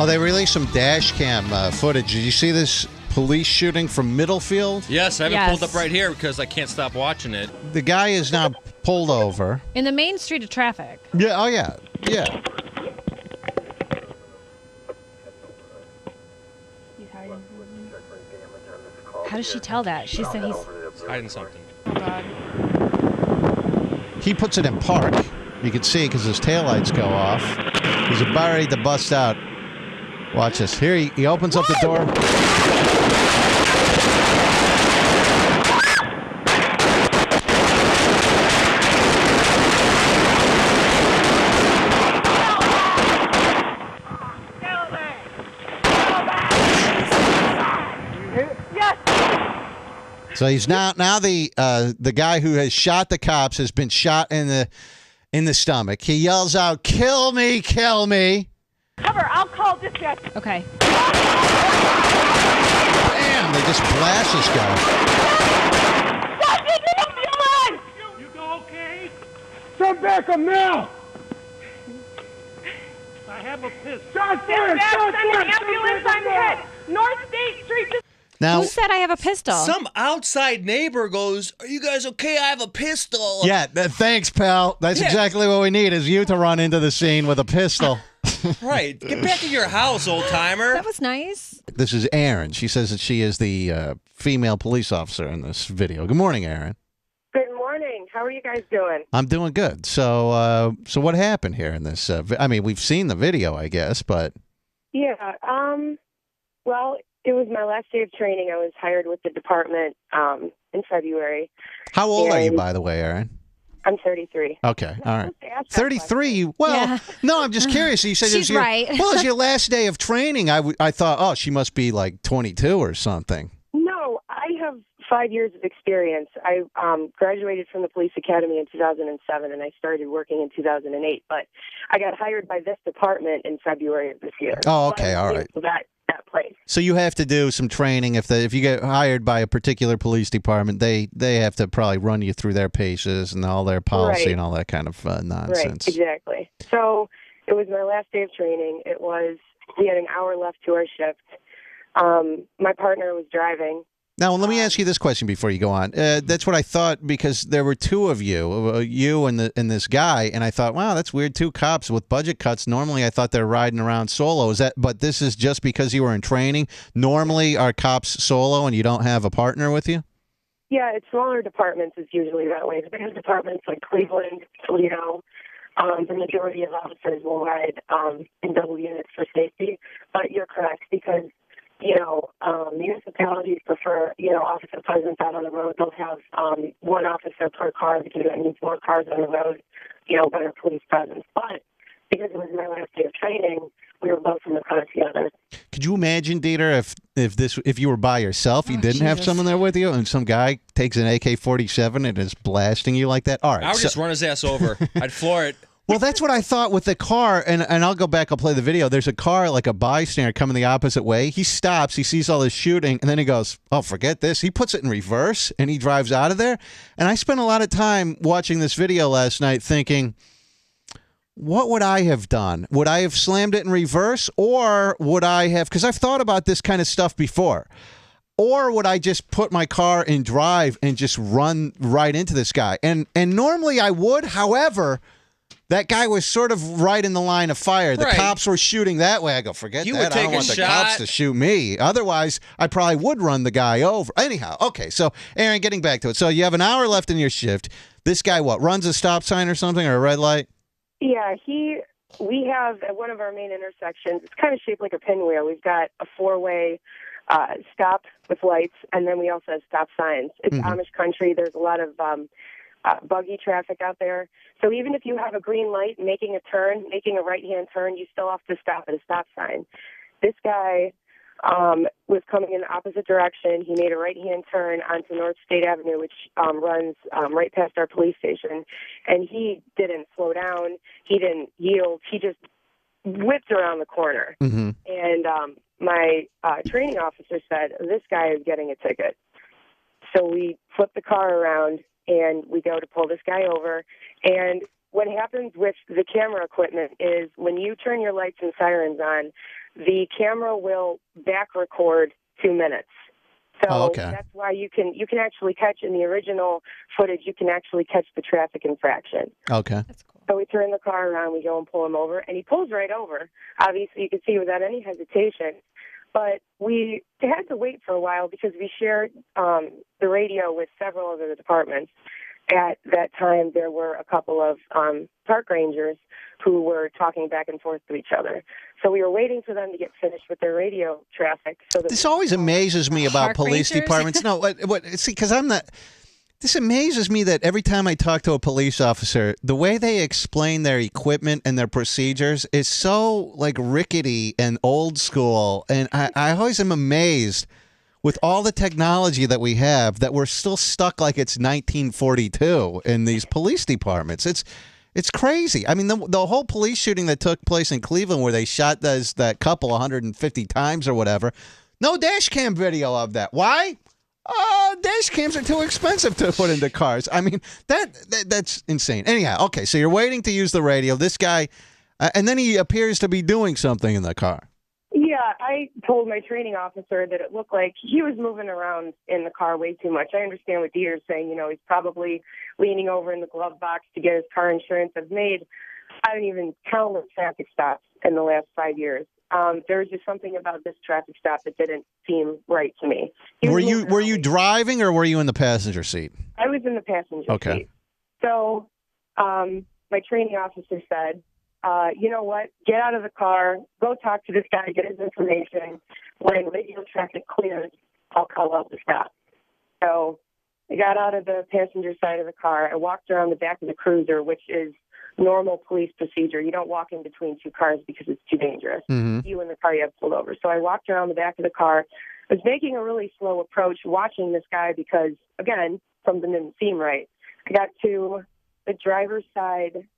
Oh, they released some dash cam footage. Did you see this police shooting from Middlefield? Yes, I have it pulled up right here because I can't stop watching it. The guy is now pulled over. In the main street of traffic. Yeah, oh yeah, yeah. How does she tell that? She said he's hiding something. Oh, God. He puts it in park. You can see because his taillights go off. He's about ready to bust out. Watch this. Here he opens up the door. So he's now the guy who has shot the cops has been shot in the stomach. He yells out, "Kill me, kill me." Cover, I'll call dispatch. Okay. Bam! They just blast this guy. What did you run? You go okay? Send back him now! I have a pistol. Shot first! Send an ambulance, I'm hit. North State Street. Now, who said I have a pistol? Some outside neighbor goes, "Are you guys okay? I have a pistol." yeah, thanks, pal. That's exactly what we need is you to run into the scene with a pistol. Right. Get back in your house, old timer. That was nice. This is Erin. She says that she is the female police officer in this video. Good morning, Erin. Good morning. How are you guys doing? I'm doing good. So what happened here in this? I mean, we've seen the video, I guess, but Yeah. Well, it was my last day of training. I was hired with the department in February. How old are you, by the way, Erin? I'm 33. Okay, all right. 33? Well, Yeah. no, I'm just curious. You said She's right. Well, it's your last day of training. I thought, oh, she must be like 22 or something. No, I have 5 years of experience. I graduated from the police academy in 2007, and I started working in 2008. But I got hired by this department in February of this year. Oh, okay, all right. That place. So you have to do some training. If you get hired by a particular police department, they have to probably run you through their paces and all their policy and all that kind of nonsense. Right, exactly. So it was my last day of training. We had an hour left to our shift. My partner was driving. Now, let me ask you this question before you go on. That's what I thought because there were two of you, you and this guy, and I thought, wow, that's weird. Two cops with budget cuts. Normally, I thought they're riding around solo. But this is just because you were in training. Normally, are cops solo and you don't have a partner with you? Yeah, it's smaller departments. It's usually that way. The bigger departments like Cleveland, Toledo, the majority of officers will ride in double units for safety. But you're correct because municipalities prefer, officer presence out on the road. They'll have one officer per car because that means more cars on the road, better police presence. But because it was my last day of training, we were both in the car together. Could you imagine, Dieter, if you were by yourself, you didn't have someone there with you, and some guy takes an AK-47 and is blasting you like that? All right, I would just run his ass over. I'd floor it. Well, that's what I thought with the car, and I'll go back, I'll play the video. There's a car, like a bystander, coming the opposite way. He stops, he sees all this shooting, and then he goes, oh, forget this. He puts it in reverse, and he drives out of there. And I spent a lot of time watching this video last night thinking, what would I have done? Would I have slammed it in reverse, or would I have, because I've thought about this kind of stuff before, or would I just put my car in drive and just run right into this guy? And normally I would, however, that guy was sort of right in the line of fire. The cops were shooting that way. I go, forget that. I don't want the cops to shoot me. Otherwise, I probably would run the guy over. Anyhow, okay, so, Erin, getting back to it. So you have an hour left in your shift. This guy, runs a stop sign or something, or a red light? Yeah, we have at one of our main intersections, it's kind of shaped like a pinwheel. We've got a four-way stop with lights, and then we also have stop signs. It's Amish country. There's a lot of buggy traffic out there. So even if you have a green light making a right-hand turn, you still have to stop at a stop sign. This guy was coming in the opposite direction. He made a right-hand turn onto North State Avenue, which runs right past our police station, and he didn't slow down. He didn't yield. He just whipped around the corner. And my training officer said, this guy is getting a ticket. So we flipped the car around, and we go to pull this guy over. And what happens with the camera equipment is when you turn your lights and sirens on, the camera will back record 2 minutes. So that's why you can actually catch in the original footage, you can actually catch the traffic infraction. Okay. That's cool. So we turn the car around, we go and pull him over, and he pulls right over. Obviously, you can see without any hesitation. But we had to wait for a while because we shared the radio with several other departments. At that time, there were a couple of park rangers who were talking back and forth to each other. So we were waiting for them to get finished with their radio traffic. So that this always amazes me about Park police rangers? departments. No, see, because I'm not. This amazes me that every time I talk to a police officer, the way they explain their equipment and their procedures is so like rickety and old school. And I always am amazed with all the technology that we have that we're still stuck like it's 1942 in these police departments. It's crazy. I mean, the whole police shooting that took place in Cleveland where they shot that couple 150 times or whatever, no dash cam video of that. Why? Dash cams are too expensive to put into cars. I mean, that's insane. Anyhow, okay, so you're waiting to use the radio. This guy, and then he appears to be doing something in the car. Yeah, I told my training officer that it looked like he was moving around in the car way too much. I understand what Dieter's saying. You know, he's probably leaning over in the glove box to get his car insurance. I don't even countless traffic stops in the last 5 years. There was just something about this traffic stop that didn't seem right to me. Were you driving or were you in the passenger seat? I was in the passenger seat. So my training officer said, you know what, get out of the car, go talk to this guy, get his information. When radio traffic clears, I'll call out the stop. So I got out of the passenger side of the car. I walked around the back of the cruiser, which is normal police procedure. You don't walk in between two cars because it's too dangerous. Mm-hmm. You and the car you have pulled over. So I walked around the back of the car. I was making a really slow approach, watching this guy because, again, something didn't seem right. I got to the driver's side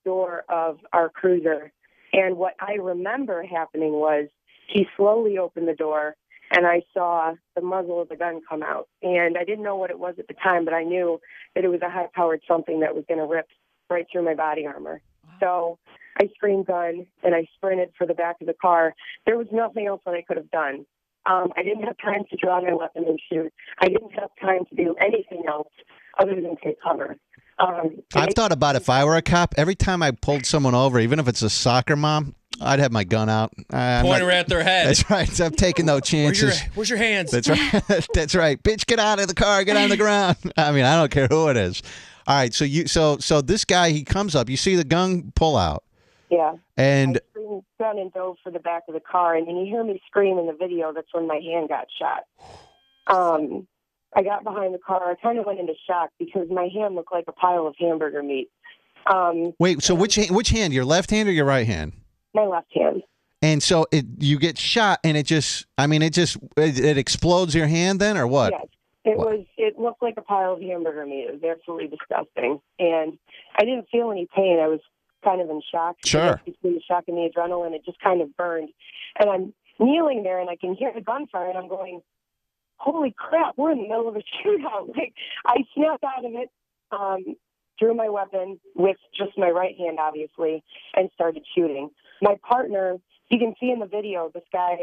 door of our cruiser, and what I remember happening was he slowly opened the door, and I saw the muzzle of the gun come out. And I didn't know what it was at the time, but I knew that it was a high-powered something that was going to rip right through my body armor. Wow. So I screamed gun, and I sprinted for the back of the car. There was nothing else that I could have done. I didn't have time to draw my weapon and shoot. I didn't have time to do anything else other than take cover. I've thought about if I were a cop, every time I pulled someone over, even if it's a soccer mom, I'd have my gun out. Point her at their head. That's right. I'm taking no chances. Where's your hands? That's right. That's right. Bitch, get out of the car. Get on the ground. I mean, I don't care who it is. All right. So this guy, he comes up. You see the gun pull out. Yeah. And I screamed gun and dove for the back of the car. And when you hear me scream in the video, that's when my hand got shot. I got behind the car. I kind of went into shock because my hand looked like a pile of hamburger meat. Wait, so which hand? Your left hand or your right hand? My left hand. And so you get shot, and it explodes your hand then, or what? Yes. It looked like a pile of hamburger meat. It was absolutely disgusting. And I didn't feel any pain. I was kind of in shock. Sure. Between the shock and the adrenaline, it just kind of burned. And I'm kneeling there, and I can hear the gunfire, and I'm going, holy crap, we're in the middle of a shootout. Like, I snapped out of it, drew my weapon with just my right hand, obviously, and started shooting. My partner, you can see in the video, this guy,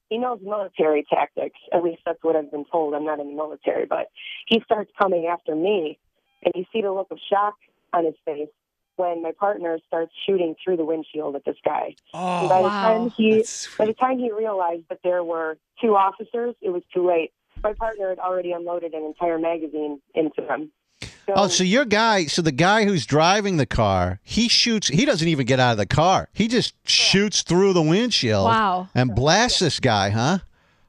he knows military tactics. At least that's what I've been told. I'm not in the military, but he starts coming after me, and you see the look of shock on his face when my partner starts shooting through the windshield at this guy. Oh, by the time he realized that there were two officers, it was too late. My partner had already unloaded an entire magazine into them. So the guy who's driving the car, he doesn't even get out of the car. He just shoots through the windshield and blasts this guy, huh?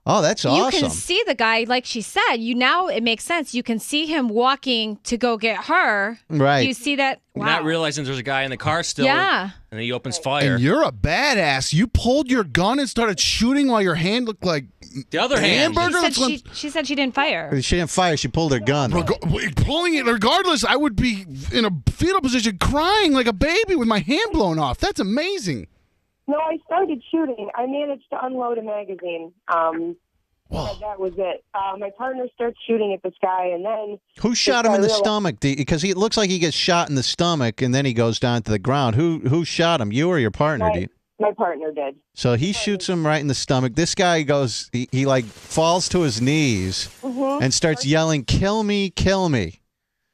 Oh, that's awesome. You can see the guy, like she said, now it makes sense. You can see him walking to go get her. Right. You see that? Wow. Not realizing there's a guy in the car still. Yeah. And then he opens fire. And you're a badass. You pulled your gun and started shooting while your hand looked like the other hand. Hamburger. She said she didn't fire. She didn't fire. She pulled her gun. Pulling it, regardless, I would be in a fetal position crying like a baby with my hand blown off. That's amazing. No, I started shooting. I managed to unload a magazine. But that was it. My partner starts shooting at this guy, and then Who shot him in the stomach? Because it looks like he gets shot in the stomach, and then he goes down to the ground. Who shot him? You or your partner? My partner did. So he shoots him right in the stomach. This guy goes, he like falls to his knees and starts yelling, "Kill me, kill me."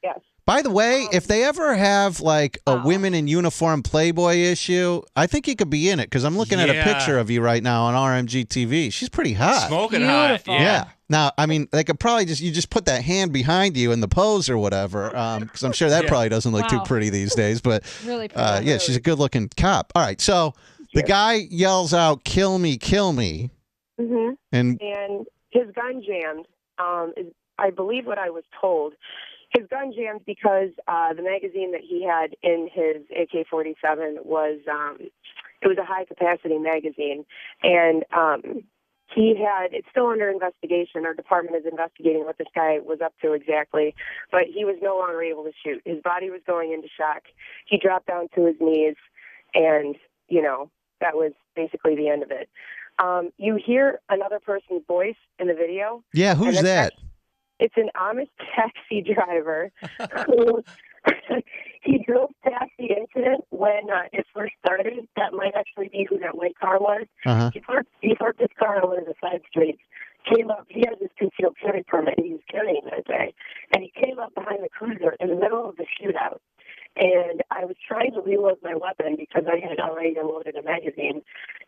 Yes. By the way, if they ever have like a women in uniform Playboy issue, I think you could be in it because I'm looking at a picture of you right now on RMG TV. She's pretty hot. Smoking hot. Beautiful. Yeah. Now, I mean, they could probably just put that hand behind you in the pose or whatever, because I'm sure that probably doesn't look too pretty these days. But Really pretty. yeah, she's a good-looking cop. All right, so the guy yells out, "Kill me, kill me," and his gun jammed. Is I believe what I was told. His gun jammed because the magazine that he had in his AK-47 was it was a high-capacity magazine, and it's still under investigation. Our department is investigating what this guy was up to exactly, but he was no longer able to shoot. His body was going into shock. He dropped down to his knees, and, that was basically the end of it. You hear another person's voice in the video. Yeah, who's that? It's an Amish taxi driver who he drove past the incident when it first started. That might actually be who that white car was. He parked his car on one of the side streets, came up. He has his concealed carry permit, and he was carrying that day. And he came up behind the cruiser in the middle of the shootout. And I was trying to reload my weapon because I had already unloaded a magazine.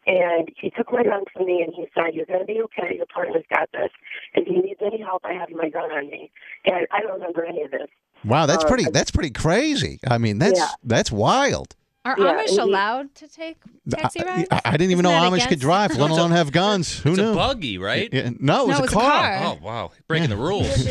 And he took my gun from me and he said, "You're going to be okay. Your partner's got this. If he needs any help, I have my gun on me." And I don't remember any of this. Wow, that's pretty crazy. I mean, that's wild. Are Amish allowed to take taxi rides? I didn't even know Amish could drive, let alone have guns. Who knew? It's a buggy, right? Yeah, no, it was a car. Oh, wow. Breaking the rules.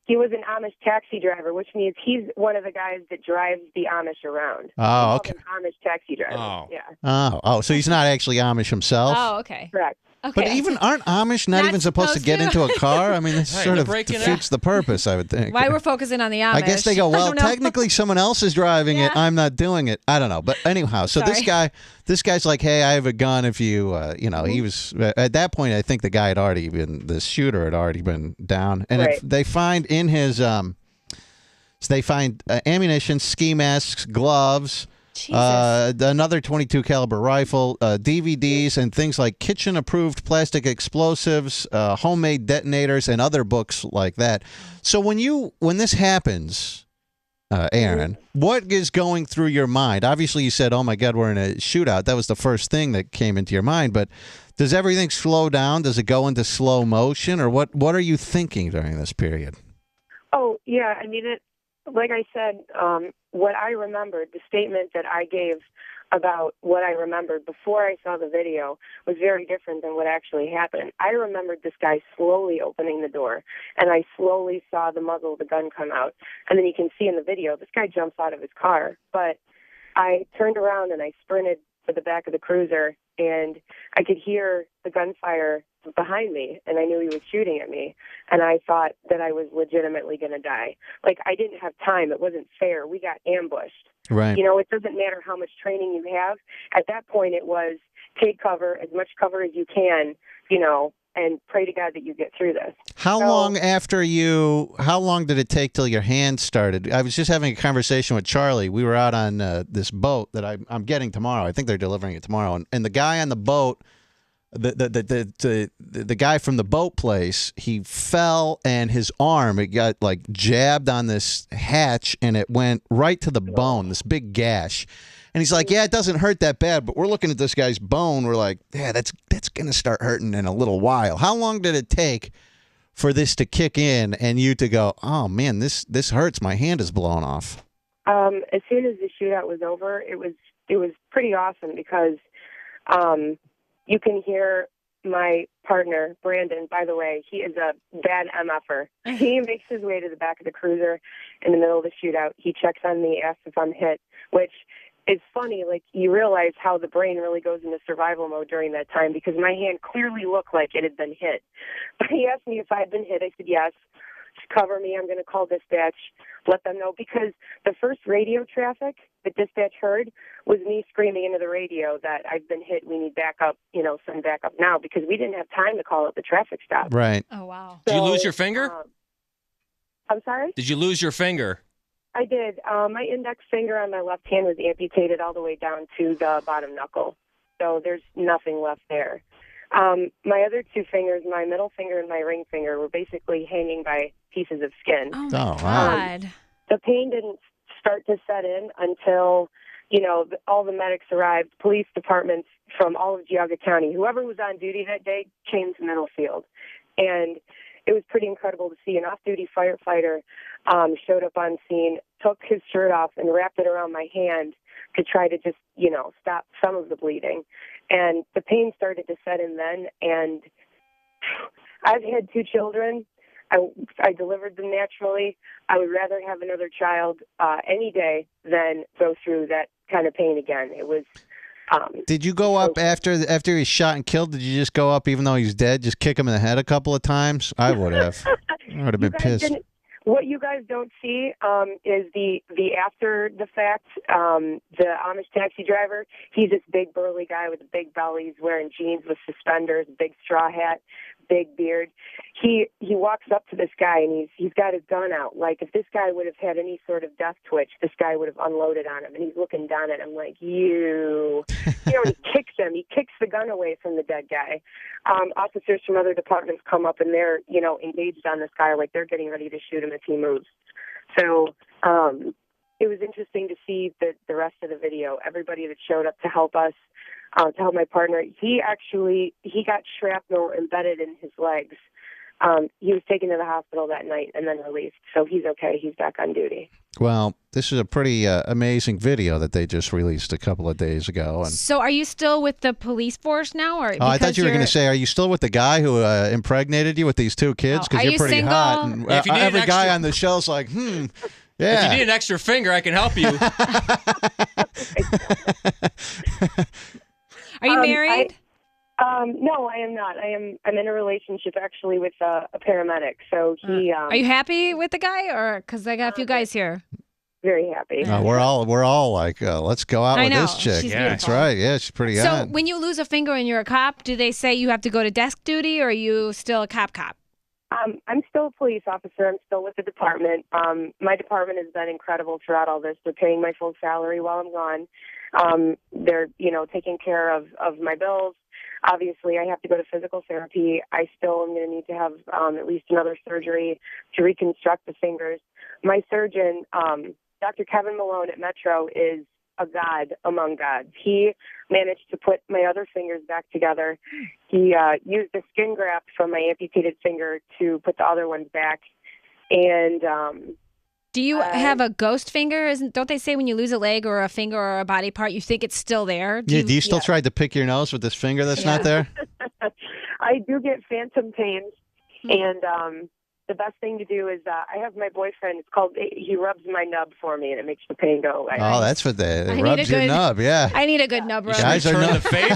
He was an Amish taxi driver, which means he's one of the guys that drives the Amish around. Oh, okay. An Amish taxi driver. Oh. Yeah. Oh, so he's not actually Amish himself? Oh, okay. Correct. Okay. But aren't Amish not even supposed to get into a car? I mean, this sort of defeats the purpose, I would think. Why we're focusing on the Amish? I guess they go, well, technically someone else is driving it. I'm not doing it. I don't know. But anyhow, so this guy's like, "Hey, I have a gun if you, he was, at that point, I think the shooter had already been down. And they find in his, ammunition, ski masks, gloves, another .22 caliber rifle, DVDs, and things like kitchen-approved plastic explosives, homemade detonators, and other books like that. So when this happens, Erin, what is going through your mind? Obviously, you said, "Oh my God, we're in a shootout." That was the first thing that came into your mind. But does everything slow down? Does it go into slow motion, or what are you thinking during this period? Oh yeah, I mean like I said, what I remembered, the statement that I gave about what I remembered before I saw the video was very different than what actually happened. I remembered this guy slowly opening the door, and I slowly saw the muzzle of the gun come out. And then you can see in the video, this guy jumps out of his car. But I turned around and I sprinted to the back of the cruiser, and I could hear the gunfire behind me, and I knew he was shooting at me, and I thought that I was legitimately going to die. Like, I didn't have time. It wasn't fair. We got ambushed. Right. It doesn't matter how much training you have. At that point, it was take cover, as much cover as you can, and pray to God that you get through this. How long did it take till your hand started? I was just having a conversation with Charlie. We were out on this boat that I'm getting tomorrow. I think they're delivering it tomorrow. And the guy on the boat, the guy from the boat place, he fell and his arm, it got like jabbed on this hatch and it went right to the bone, this big gash. And he's like, "Yeah, it doesn't hurt that bad, but we're looking at this guy's bone. We're like, yeah, that's going to start hurting in a little while." How long did it take for this to kick in and you to go, "Oh man, this hurts. My hand is blown off"? As soon as the shootout was over, it was pretty awesome because you can hear my partner, Brandon. By the way, he is a bad MFer. He makes his way to the back of the cruiser in the middle of the shootout. He checks on me, asks if I'm hit, which it's funny, like, you realize how the brain really goes into survival mode during that time because my hand clearly looked like it had been hit. But he asked me if I had been hit. I said yes. cover me. I'm going to call dispatch, let them know. Because the first radio traffic that dispatch heard was me screaming into the radio that I've been hit, we need backup, send backup now, because we didn't have time to call at the traffic stop. Right. Oh, wow. Did you lose your finger? I'm sorry? Did you lose your finger? I did. My index finger on my left hand was amputated all the way down to the bottom knuckle. So there's nothing left there. My other two fingers, my middle finger and my ring finger, were basically hanging by pieces of skin. Oh, my wow. God. The pain didn't start to set in until, all the medics arrived, police departments from all of Geauga County. Whoever was on duty that day came to Middlefield. And it was pretty incredible to see an off-duty firefighter showed up on scene, took his shirt off and wrapped it around my hand to try to just, stop some of the bleeding. And the pain started to set in then. And I've had two children. I delivered them naturally. I would rather have another child any day than go through that kind of pain again. It was. Did you go up after he was shot and killed? Did you just go up even though he's dead? Just kick him in the head a couple of times? I would have. I would have been pissed. What you guys don't see is the after the fact. The Amish taxi driver, he's this big burly guy with a big belly. He's wearing jeans with suspenders, big straw hat, big beard. He walks up to this guy and he's got his gun out. Like if this guy would have had any sort of death twitch, this guy would have unloaded on him. And he's looking down at him like, and he kicks him. He kicks the gun away from the dead guy. Officers from other departments come up and they're engaged on this guy like they're getting ready to shoot him if he moves. So it was interesting to see the rest of the video. Everybody that showed up to help us. To help my partner, he got shrapnel embedded in his legs. He was taken to the hospital that night and then released. So he's okay. He's back on duty. Well, this is a pretty amazing video that they just released a couple of days ago. And So are you still with the police force now? Or I thought you were going to say, are you still with the guy who impregnated you with these two kids? Because Are you're you pretty single? hot. And, If you need an every guy extra- on the show's like, yeah. If you need an extra finger, I can help you. Are you married? No, I am not. I'm in a relationship actually with a paramedic. So he. Are you happy with the guy, or because I got a few guys here? Very happy. We're all like, let's go out I with know. this chick. She's That's beautiful. right. Yeah, she's pretty So hot. when you lose a finger and you're a cop, do they say you have to go to desk duty, or are you still a cop? I'm still a police officer. I'm still with the department. My department has been incredible throughout all this. They're paying my full salary while I'm gone. They're, taking care of my bills. Obviously, I have to go to physical therapy. I still am going to need to have at least another surgery to reconstruct the fingers. My surgeon, Dr. Kevin Malone at Metro, is a god among gods. He managed to put my other fingers back together. He used a skin graft from my amputated finger to put the other ones back. And Do you have a ghost finger? Don't they say when you lose a leg or a finger or a body part, you think it's still there? Do you still try to pick your nose with this finger that's not there? I do get phantom pains, and the best thing to do is I have my boyfriend. He rubs my nub for me, and it makes the pain go away. Oh, that's what they I need rubs a your good- nub. Yeah. I need a good nub rub. Guys are Return nub. the favor.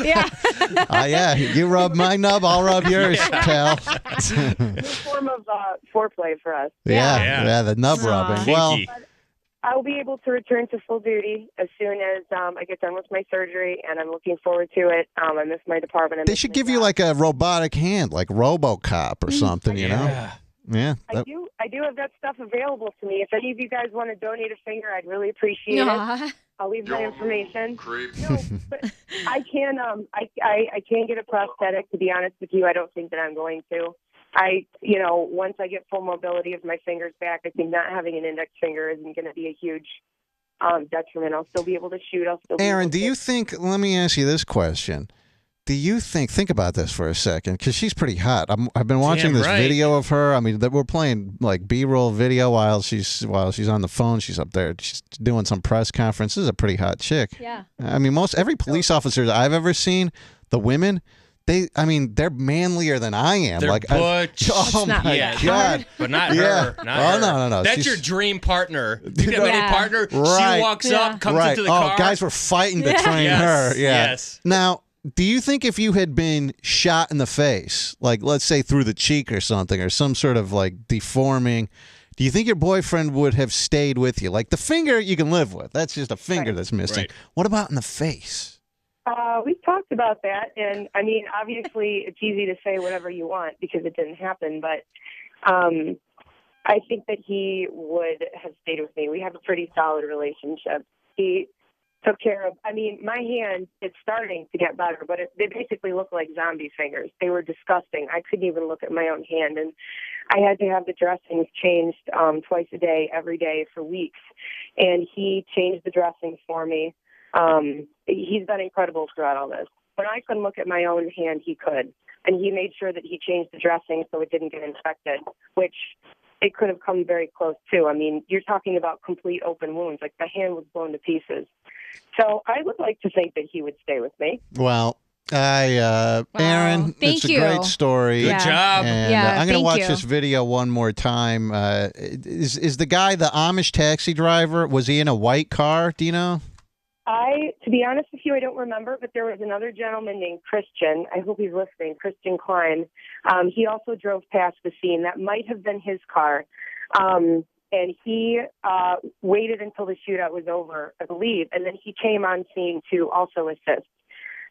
Yeah. Yeah, you rub my nub, I'll rub yours, pal. It's a form of foreplay for us. Yeah, the nub rubbing. Well, Kinky. I'll be able to return to full duty as soon as I get done with my surgery, and I'm looking forward to it. I miss my department. they should give you like a robotic hand, like RoboCop or something, you know? Yeah. I do have that stuff available to me. If any of you guys want to donate a finger, I'd really appreciate it. Aw. I'll leave my information. No, but I can I can get a prosthetic. To be honest with you, I don't think that I'm going to. Once I get full mobility of my fingers back, I think not having an index finger isn't going to be a huge detriment. I'll still be able to shoot. I'll still be Erin, able do to- you think, let me ask you this question. Do you think about this for a second, because she's pretty hot. I've been watching Damn this right. video of her. I mean, we're playing like B-roll video while she's on the phone. She's up there. She's doing some press conference. This is a pretty hot chick. Yeah. I mean, every police officer that I've ever seen, the women, they're manlier than I am. They're like, butch. oh not my Yeah. God. But not Yeah. her. Not Oh, her. no. That's She's- your dream partner. You have Yeah. any partner? Right. She walks Yeah. up, comes Right. into the Oh, car. guys were fighting to train Yes, her. Yeah. yes. Now, do you think if you had been shot in the face, like let's say through the cheek or something, or some sort of like deforming, do you think your boyfriend would have stayed with you? Like the finger you can live with. That's just a finger that's missing. Right. What about in the face? We've talked about that, and I mean, obviously, it's easy to say whatever you want because it didn't happen. But I think that he would have stayed with me. We have a pretty solid relationship. He took care of. I mean, my hand, it's starting to get better, but they basically look like zombie fingers. They were disgusting. I couldn't even look at my own hand, and I had to have the dressings changed twice a day, every day for weeks. And he changed the dressings for me. He's been incredible throughout all this. When I couldn't look at my own hand, he could. And he made sure that he changed the dressing so it didn't get infected, which it could have come very close to. I mean, you're talking about complete open wounds. Like, the hand was blown to pieces. So I would like to think that he would stay with me. Well, Aaron, Thank it's a you. great story. Good job. And Yeah, I'm going to thank watch you. this video one more time. Is the guy the Amish taxi driver? Was he in a white car? Do you know? To be honest with you, I don't remember, but there was another gentleman named Christian. I hope he's listening, Christian Klein. He also drove past the scene. That might have been his car. And he waited until the shootout was over, I believe, and then he came on scene to also assist.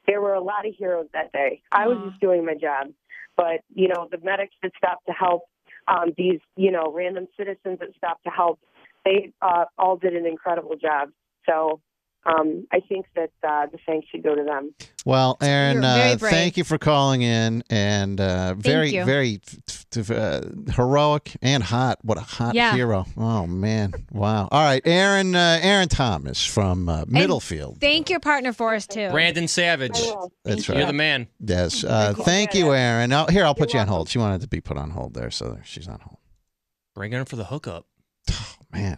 There were a lot of heroes that day. I was just doing my job. But, you know, the medics that stopped to help, these, you know, random citizens that stopped to help, they all did an incredible job. So I think that the thanks should go to them. Well, Aaron, You're very brave. thank you for calling in, and very, you. very heroic and hot. What a hot hero! Oh man, wow! All right, Erin Thomas from Middlefield. Thank your partner for us too. Brandon Savage. I will. That's You're right. the man. Yes, thank you, Erin. I'll put you on hold. She wanted to be put on hold there, so she's on hold. Bring her in for the hookup. Man.